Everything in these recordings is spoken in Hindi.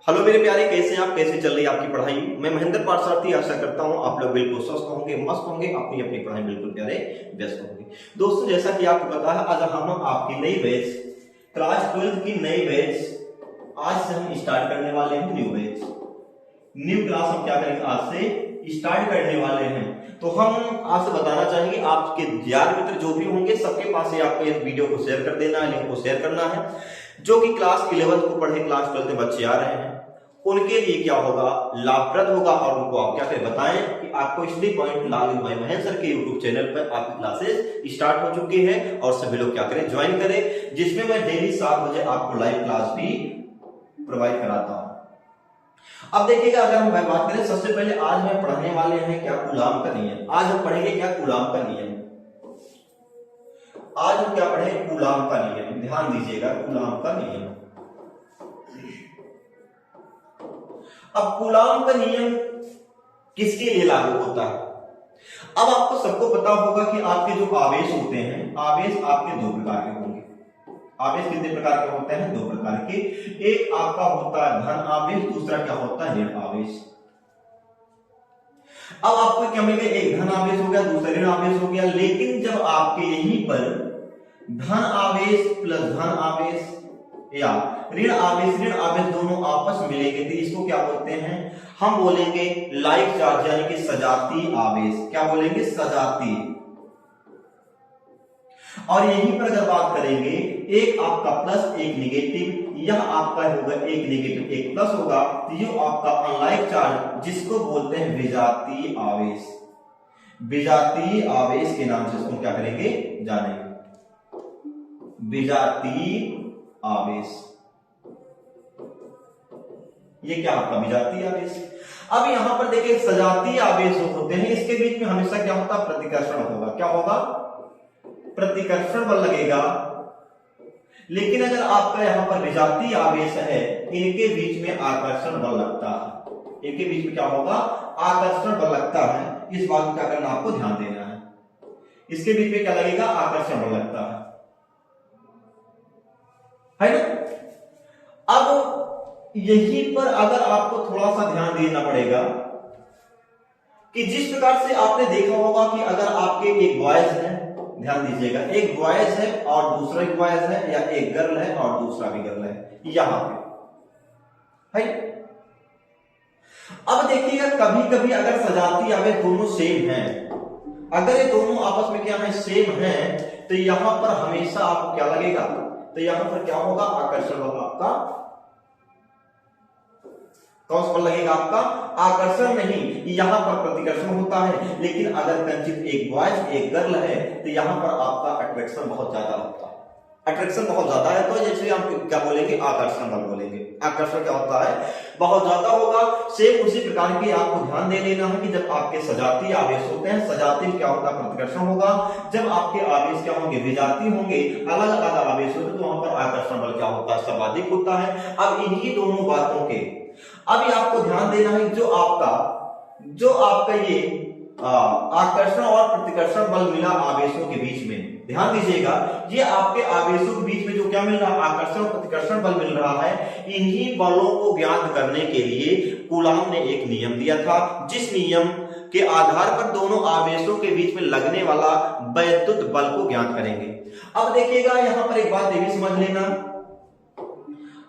हेलो मेरे प्यारे, कैसे हैं आप? कैसे चल रही है आपकी पढ़ाई? मैं महेंद्र पाठशार्थी आशा करता हूं आप लोग बिल्कुल स्वस्थ होंगे, मस्त होंगे, अपनी अपनी पढ़ाई बिल्कुल प्यारे व्यस्त होंगे। दोस्तों, जैसा कि आपको पता है, आज हम आपकी नई बैच क्लास 12 की नई बैच आज से हम स्टार्ट करने वाले हैं। न्यू बैच, न्यू क्लास हम क्या करेंगे, आज से स्टार्ट करने वाले हैं। तो हम आपसे बताना चाहेंगे, आपके यार मित्र जो भी होंगे सबके पास आपको इस वीडियो को शेयर कर देना है, लिंक को शेयर करना है। जो कि क्लास 11 को पढ़े, क्लास 12 में बच्चे आ रहे हैं, उनके लिए क्या होगा, लाभप्रद होगा। और उनको आप क्या करें बताएं कि आपको study point login by Mahendra sir के यूट्यूब चैनल पर आपकी क्लासेस स्टार्ट हो चुकी है और सभी लोग क्या करें, ज्वाइन करें, जिसमें मैं डेली 7 बजे आपको लाइव क्लास भी प्रोवाइड कराता हूं। अब देखिएगा, अगर हम बात करें, सबसे पहले आज मैं पढ़ाने वाले हैं क्या, कूलाम का नियम। आज हम पढ़ेंगे क्या, कूलाम का नियम। आज हम क्या पढ़ेंगे, कूलाम का नियम। ध्यान दीजिएगा, कूलाम का नियम। अब कूलाम का नियम किसके लिए लागू होता है? अब आपको सबको पता होगा कि आपके जो आवेश होते हैं, आवेश आपके दो प्रकार के होंगे। आवेश कितने प्रकार के होते हैं? दो प्रकार के। एक आपका होता है धन आवेश, दूसरा क्या होता है, ऋण आवेश। अब आपको क्या मिल गया, एक धन आवेश हो गया, दूसरा ऋण आवेश हो गया। लेकिन जब आपके यहीं पर धन आवेश प्लस धन आवेश या ऋण आवेश दोनों आपस में मिलेंगे तो इसको क्या बोलते हैं, हम बोलेंगे लाइक चार्ज, यानी कि सजाती आवेश। क्या बोलेंगे, सजाती। और यहीं पर अगर बात करेंगे, एक आपका प्लस एक निगेटिव, यह आपका होगा एक निगेटिव एक प्लस होगा, तो ये आपका अनलाइक चार्ज, जिसको बोलते हैं विजातीय आवेश। विजातीय आवेश के नाम से इसको क्या करेंगे, जानेंगे, विजातीय आवेश। ये क्या आपका विजातीय आवेश। अब यहां पर देखिए, सजातीय आवेश जो होते हैं, इसके बीच में हमेशा क्या होता है, प्रतिकर्षण होगा। क्या होगा, प्रतिकर्षण बल लगेगा। लेकिन अगर आपका यहां पर विजातीय आवेश है, इनके बीच में आकर्षण बल लगता है। इनके बीच में क्या होगा, आकर्षण बल लगता है। इस बात को क्या करना, आपको ध्यान देना है। इसके बीच में क्या लगेगा, आकर्षण बल लगता है ना। अब यहीं पर अगर आपको थोड़ा सा ध्यान देना पड़ेगा कि जिस प्रकार से आपने देखा होगा कि अगर आपके एक बॉयज है, ध्यान दीजिएगा, एक बॉयज है और दूसरा एक बॉयज है, या एक गर्ल है और दूसरा भी गर्ल है, यहां पे है। अब देखिएगा, कभी कभी अगर सजाती आवेश दोनों सेम है, अगर ये दोनों आपस में क्या है, सेम है, तो यहां पर हमेशा आपको क्या लगेगा, तो यहां पर क्या होगा, आकर्षण बल आपका, कौन सा बल लगेगा आपका, आकर्षण नहीं, यहां पर प्रतिकर्षण होता है। लेकिन अगर कंचित एक बॉयज एक गर्ल है, तो यहां पर आपका अट्रैक्शन बहुत ज्यादा होता है। अट्रैक्शन बहुत ज्यादा है, तो जैसे हम क्या बोलेंगे, आकर्षण बल बोलेंगे। आकर्षण क्या होता है, बहुत ज्यादा होगा। सेम उसी प्रकार की आपको ध्यान दे लेना है कि जब आपके सजातीय आवेश होते हैं, सजातीय क्या होगा, प्रतिकर्षण होगा। जब आपके आवेश क्या होंगे, विजातीय होंगे, अलग अलग आवेश होते, तो वहां पर आकर्षण बल क्या होता है, सर्वाधिक होता है। अब इन्हीं दोनों बातों के अभी आपको ध्यान देना है, जो आपका ये आकर्षण और प्रतिकर्षण बल मिला आवेशों के बीच में, ध्यान दीजिएगा, ये आपके आवेशों के बीच में जो क्या मिल रहा है, आकर्षण और प्रतिकर्षण बल मिल रहा है। इन्हीं बलों को ज्ञात करने के लिए कूलाम ने एक नियम दिया था, जिस नियम के आधार पर दोनों आवेशों के बीच में लगने वाला वैद्युत बल को ज्ञात करेंगे। अब देखिएगा, यहां पर एक बात ये भी समझ लेना,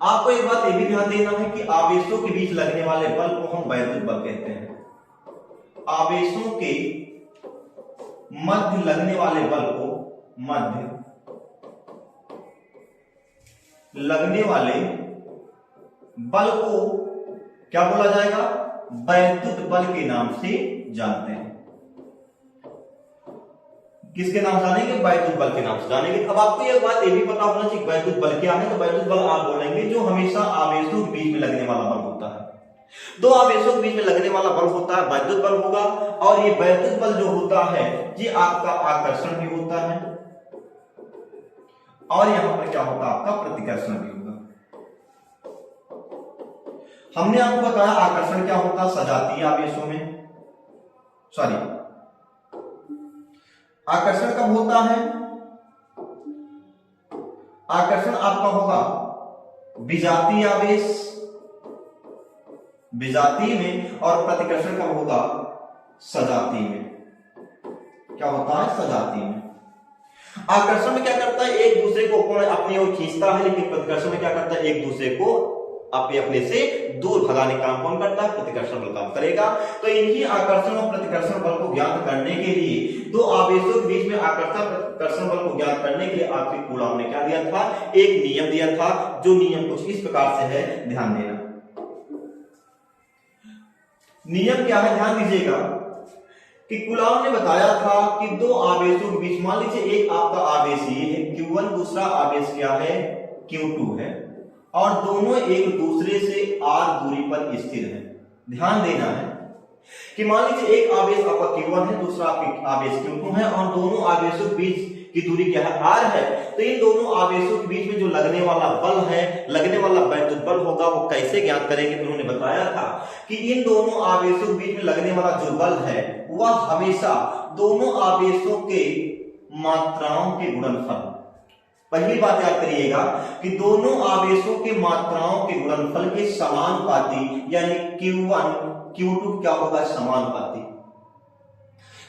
आपको एक बात ये भी ध्यान देना है कि आवेशों के बीच लगने वाले बल को हम वैद्युत बल कहते हैं। आवेशों के मध्य लगने वाले बल को, मध्य लगने वाले बल को क्या बोला जाएगा, वैद्युत बल के नाम से जानते हैं। किसके नाम जानेंगे, वैद्युत बल के नाम से जानेंगे। अब आपको यह बात ये भी पता होना चाहिए वैद्युत बल क्या है। तो वैद्युत बल आप बोलेंगे जो हमेशा आवेशों के बीच में लगने वाला बल होता है। दो आवेशों के बीच में लगने वाला बल होता है, वैद्युत बल होगा। और ये वैद्युत बल जो होता है, ये आपका आकर्षण भी होता है, और यहां पर क्या होता है, आपका प्रतिकर्षण भी होगा। हमने आपको बताया आकर्षण क्या होता है, सजातीय आवेशों में, सॉरी, आकर्षण कब होता है, आकर्षण आपका होगा विजातीय आवेश, विजातीय में, और प्रतिकर्षण कब होगा? सजातीय में। क्या होता है? सजातीय में। आकर्षण में क्या करता है? एक दूसरे को अपनी ओर खींचता है, लेकिन प्रतिकर्षण में क्या करता है? एक दूसरे को अपने से दूर भगाने का काम कौन करता है? प्रतिकर्षण बल काम करेगा। तो इन्हीं आकर्षण और प्रतिकर्षण बल को ज्ञात करने के लिए, दो आवेशों के बीच में आकर्षण प्रतिकर्षण बल को ज्ञात करने के लिए आपके कूलॉम ने क्या दिया था? एक नियम दिया था, जो नियम कुछ इस प्रकार से है, ध्यान देना। नियम क्या है? ध्यान दीजिएगा कि कूलॉम ने बताया था कि दो आवेशों के बीच, मान लीजिए एक आपका आवेश ये है Q1, दूसरा आवेश क्या है? Q2 है, और दोनों एक दूसरे से r दूरी पर स्थिर है। ध्यान देना है कि मान लीजिए एक आवेश आपका Q1 है, दूसरा आवेश Q2 है, और दोनों आवेशों के बीच की दूरी क्या है? r है। तो इन दोनों आवेशों के बीच में जो लगने वाला बल है, लगने वाला वैद्युत बल होगा, वो कैसे ज्ञात करेंगे? उन्होंने बताया था कि इन दोनों आवेशों के बीच में लगने वाला जो बल है, वह हमेशा दोनों आवेशों के मात्राओं के गुणनफल। पहली बात याद करिएगा कि दोनों आवेशों के मात्राओं के गुणनफल के समानुपाती, यानी Q1 Q2 क्या होगा? समानुपाती।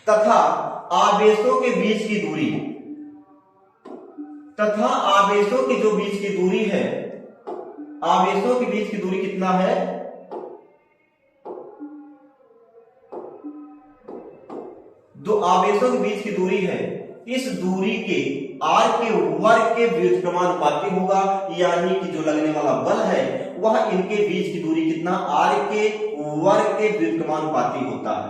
तथा आवेशों के बीच की दूरी, तथा आवेशों के जो बीच की दूरी है, आवेशों के बीच की दूरी कितना है? दो आवेशों के बीच की दूरी है, इस दूरी के r के वर्ग के व्युत्क्रमानुपाती होगा, यानी कि जो लगने वाला बल है वह इनके बीच की दूरी कितना? r के वर्ग के व्युत्क्रमानुपाती होता है।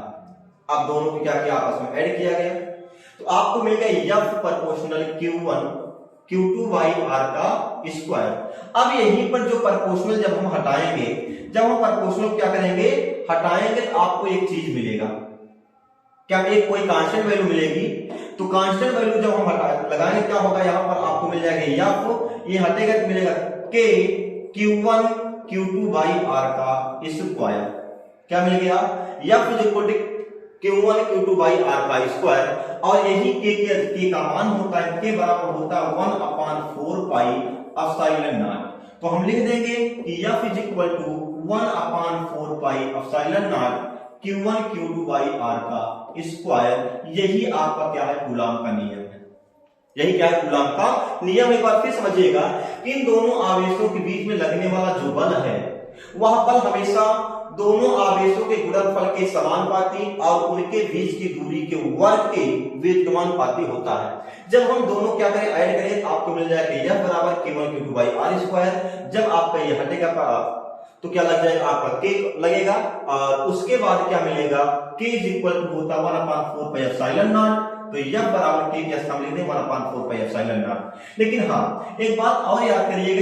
अब दोनों को क्या किया? आपस में ऐड किया गया, तो आपको मिल गया F proportional Q1 Q2 by r का स्क्वायर। अब यहीं पर जो प्रोपोर्शनल जब हम हटाएंगे, जब हम प्रोपोर्शनल क्या करेंगे? हटाएंगे, तो आपको एक चीज मिलेगा। क्या? एक कोई कांस्टेंट वैल्यू मिलेगी। तो कांस्टेंट वैल्यू जब हम लगाएंगे, क्या होगा? यहां पर आपको मिल जाएगा F, ये हटेगा तो मिलेगा K Q1 Q2 by r का स्क्वायर। क्या मिल गया? F is equal to Q1 Q2 by r का स्क्वायर, और यही K का मान होता है, K बराबर होता है 1/4 पाई एप्सिलॉन नॉट। तो हम लिख देंगे कि F is equal to 1/4 pi epsilon naught Q1 Q2 by r का स्क्वायर। यही आपका क्या है? कूलॉम का नियम है। यही क्या है? कूलॉम का नियम। एक बार फिर समझिएगा कि इन दोनों आवेशों के बीच में लगने वाला जो बल है, वह बल हमेशा दोनों आवेशों के गुणनफल के समानुपाती और उनके बीच की दूरी के वर्ग के व्युत्क्रमानुपाती होता है। जब हम दोनों क्या करें? ऐड करें, तो आपको मिल जाएगा F बराबर Q1 Q2 by r square. जब आपका ये हटेगा तो क्या लग जाएगा? आपका K लगेगा, और उसके बाद क्या मिलेगा? K इज इक्वल टू होता 1/4 पाई एप्सिलॉन नॉट। तो F बराबर K क्या हम लिख दें? 1/4 पाई एप्सिलॉन नॉट। लेकिन हाँ, एक बात और याद करिएगा,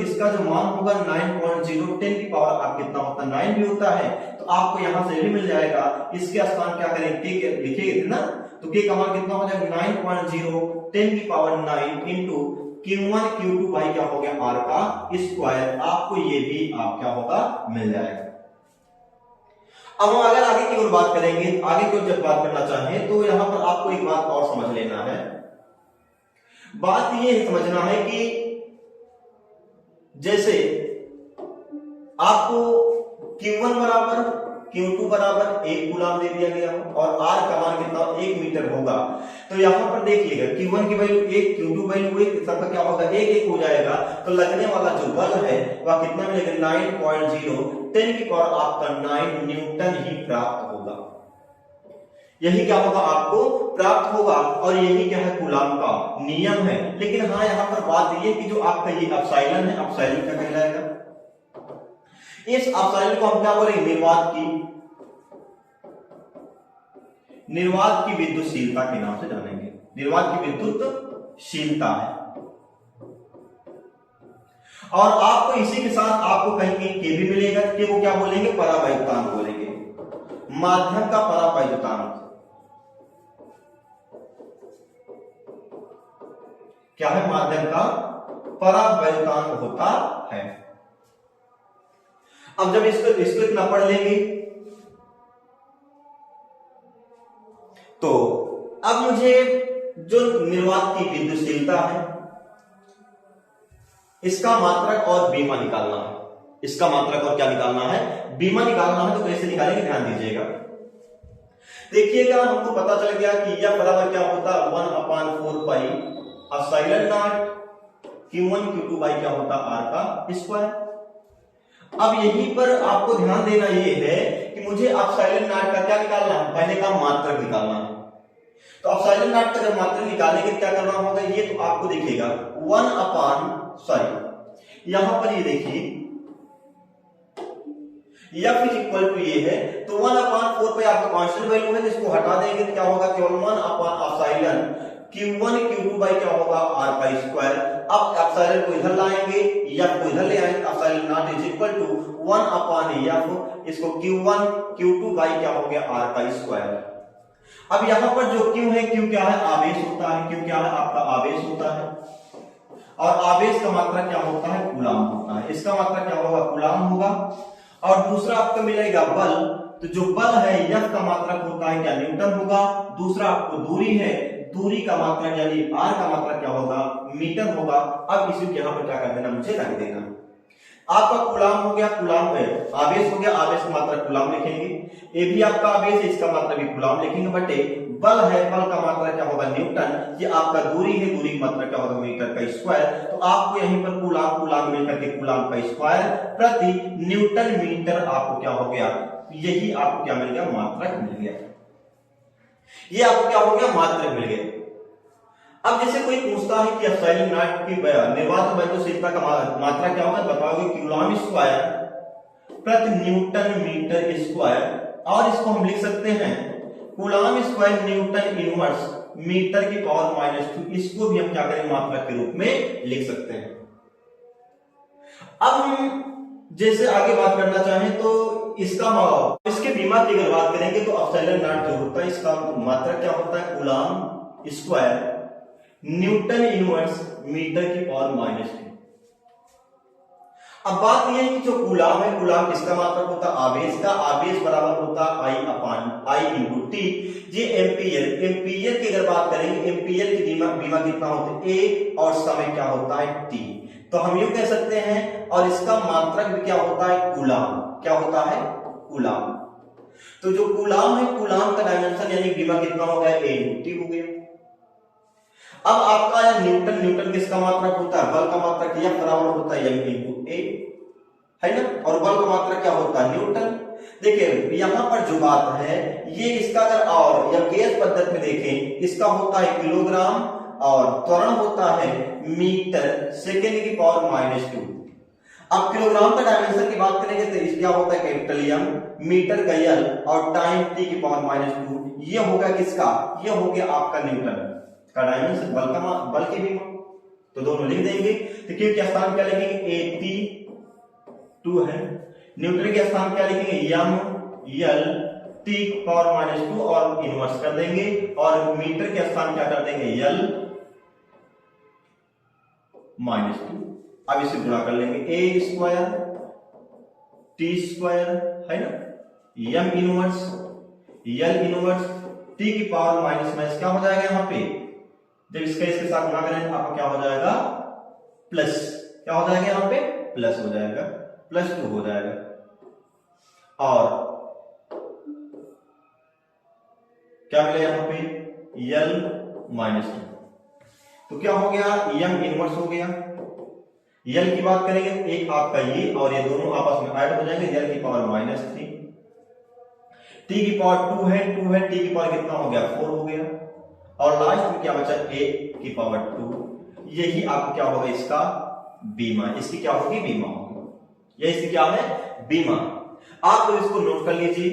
इसका जो मान होगा 9.0, 10 की पावर आप कितना होता है? 9 भी होता है। तो आपको यहां से भी मिल जाएगा। इसके स्थान क्या करेंगे? K लिखेंगे ना, तो K का मान कितना हो जाएगा? 9.0 10 की power 9 into Q1 Q2 by क्या हो गया? r का स्क्वायर। आपको ये भी आप क्या होगा? मिल जाएगा। अब हम अगर आगे की ओर बात करेंगे, आगे की ओर जब बात करना चाहें, तो यहां पर आपको एक बात और समझ लेना है। बात ये समझना है कि जैसे आपको Q1 बराबर Q2 बराबर 1 कूलॉम दे दिया गया और r का मान कितना? 1 मीटर होगा। तो यहां पर देखिएगा Q1 की वैल्यू 1, Q2 वैल्यू 1, सबका क्या होगा? 1 हो जाएगा। तो लगने वाला जो बल है वह कितना मिलेगा? 9.0 10 की पावर आपका 9 न्यूटन ही प्राप्त होगा। यही क्या होगा? आपको प्राप्त होगा, और यही क्या है? कूलॉम का नियम है। लेकिन हाँ, यहां पर बात यह कि जो आपका ये एप्सिलॉन है, एप्सिलॉन क्या कहलाएगा? इस एप्सिलॉन को हम क्या बोलेंगे? निर्वात की विद्युतशीलता के नाम से जानेंगे। निर्वात की विद्युतशीलता है। और आपको इसी के साथ आपको कहीं के भी मिलेगा कि वो क्या बोलेंगे? परावैद्युतांक बोलेंगे। माध्यम का परावैद्युतांक क्या है? माध्यम का परावैद्युतांक होता है। अब जब इसको इतना पढ़ लेंगे, तो अब मुझे जो निर्वात की विद्युतशीलता है, इसका मात्रक और बीमा निकालना है। इसका मात्रक और क्या निकालना है, बीमा निकालना है। तो कैसे निकालेंगे ध्यान दीजिएगा। देखिएगा हमको पता चल गया कि यह बराबर क्या होता है 1/4 pi epsilon naught Q1 Q2 by क्या होता R का स्क्वायर। अब यहीं पर आपको ध्यान देना ये है कि मुझे एप्सिलॉन नॉट का क्या निकालना है, पहले का मात्रक निकालना है। तो एप्सिलॉन नॉट का जब मात्रक निकालेंगे क्या करना होगा, ये तो आपको देखिएगा यहां पर ये देखिए F इज इक्वल टू ये है, तो 1/4 पे आपका कांस्टेंट वैल्यू है, इसको हटा देंगे तो क्या होगा, केवल 1/एप्सिलॉन Q1 Q2 बाई क्या होगा R का स्क्वायर। अब एप्सिलॉन को इधर लाएंगे, F को इधर ले आएंगे, epsilon naught is equal to 1/F, इसको Q1 Q2 बाई क्या हो गया R का स्क्वायर। अब यहां पर जो Q है, Q क्या है, आवेश होता है। Q क्या है, आपका आवेश होता है, और आवेश का मात्रा क्या होता है, कूलाम होता है। इसका मात्रा क्या होगा, कूलाम होगा। और दूसरा आपको मिलेगा बल, तो जो बल है F का मात्रक होता है क्या, न्यूटन होगा। दूसरा आपको दूरी है, दूरी का मात्रक यानी R का मात्रक क्या होगा, मीटर होगा। अब इसी यहां पर क्या कर देना, मुझे रख देना। आपका कूलाम हो गया, कूलाम है, आवेश हो गया, आवेश का मात्रा कूलाम लिखेंगे। ये भी आपका आवेश है, इसका मात्रा भी कूलाम लिखेंगे, बटे बल है, बल का मात्रा क्या होगा, न्यूटन। ये आपका दूरी है, दूरी का मात्रा क्या होगा, मीटर का स्क्वायर। तो आपको यहीं पर कूलाम कूलाम मिलकर के कूलाम का स्क्वायर प्रति न्यूटन मीटर आपको क्या हो गया, यही आपको क्या मिल गया, मात्रक मिल गया। ये आपको क्या हो गया, मात्रक मिल गया। अब जैसे कोई पूछता है कि एप्सिलॉन नॉट की निर्वात वैद्युशीलता का मात्रा क्या होगा, बताओगे कूलाम स्क्वायर प्रति न्यूटन मीटर स्क्वायर, और इसको हम लिख सकते हैं coulomb square newton inverse metre की पावर -2। इसको भी हम क्या करें, मात्रक के रूप में लिख सकते हैं। अब हम जैसे आगे बात करना चाहें तो इसके बीमा की अगर बात करेंगे तो एप्सिलॉन नॉट जो होता है, इसका मात्रक क्या होता है, coulomb square newton inverse metre की पावर -2। अब बात यह है कि जो कूलाम है, कूलाम किसका मात्रक होता है, आवेश का। आवेश बराबर होता है I इंटू टी। ये एम्पियर, एम्पियर की अगर बात करेंगे, एम्पियर की बीमा कितना होता है, A, और समय क्या होता है, T। तो हम यूं कह सकते हैं, और इसका मात्रक भी क्या होता है, कूलाम। क्या होता है, कूलाम। तो जो कूलाम है, कूलाम का डायमेंशन यानी बीमा कितना हो गया, A इंटू टी हो गया। अब आपका न्यूटन, न्यूटन किसका मात्रक होता है, बल का मात्रक F बराबर होता है M इंटू A, है ना। और बल का मात्रक क्या होता है, न्यूटन। देखिए यहां पर जो बात है, ये इसका अगर और या गैस पद्धति में देखें, इसका होता है किलोग्राम और त्वरण होता है मीटर सेकेंड की पावर -2। अब किलोग्राम का डायमेंशन की बात करेंगे तो इस क्या होता है, कैपिटल M, मीटर का L, और टाइम T की पावर -2। ये होगा किसका, ये हो गया आपका न्यूटन का डायमेंशन, बल की बीमा। तो दोनों लिख देंगे। तो क्यू के स्थान क्या लिखेंगे, AP2 है। न्यूटन के स्थान क्या लिखेंगे, M L T पावर -2 और इनवर्स कर देंगे, और मीटर के स्थान क्या कर देंगे, L -2। अब इसे गुणा कर लेंगे, A स्क्वायर T स्क्वायर, है ना, M inverse L inverse T की पावर माइनस क्या हो जाएगा, यहाँ पे जब इसके साथ गुणा करेंगे आपका क्या हो जाएगा, प्लस। क्या हो जाएगा, यहाँ पे प्लस हो जाएगा, +2 हो जाएगा। और क्या मिलेगा यहाँ पे, L -2। तो क्या हो गया, M इनवर्स हो गया। L की बात करेंगे, एक आपका ये और ये दोनों आपस में ऐड हो जाएंगे, L की पावर -3। T की पावर 2 है, T की पावर कितना हो गया, 4 हो गया। और लास्ट में क्या बचा, A की पावर 2। यही आपको क्या होगा, इसका बीमा। इसकी क्या होगी, बीमा होगी। ये इसकी क्या है, बीमा। आप तो इसको नोट कर लीजिए।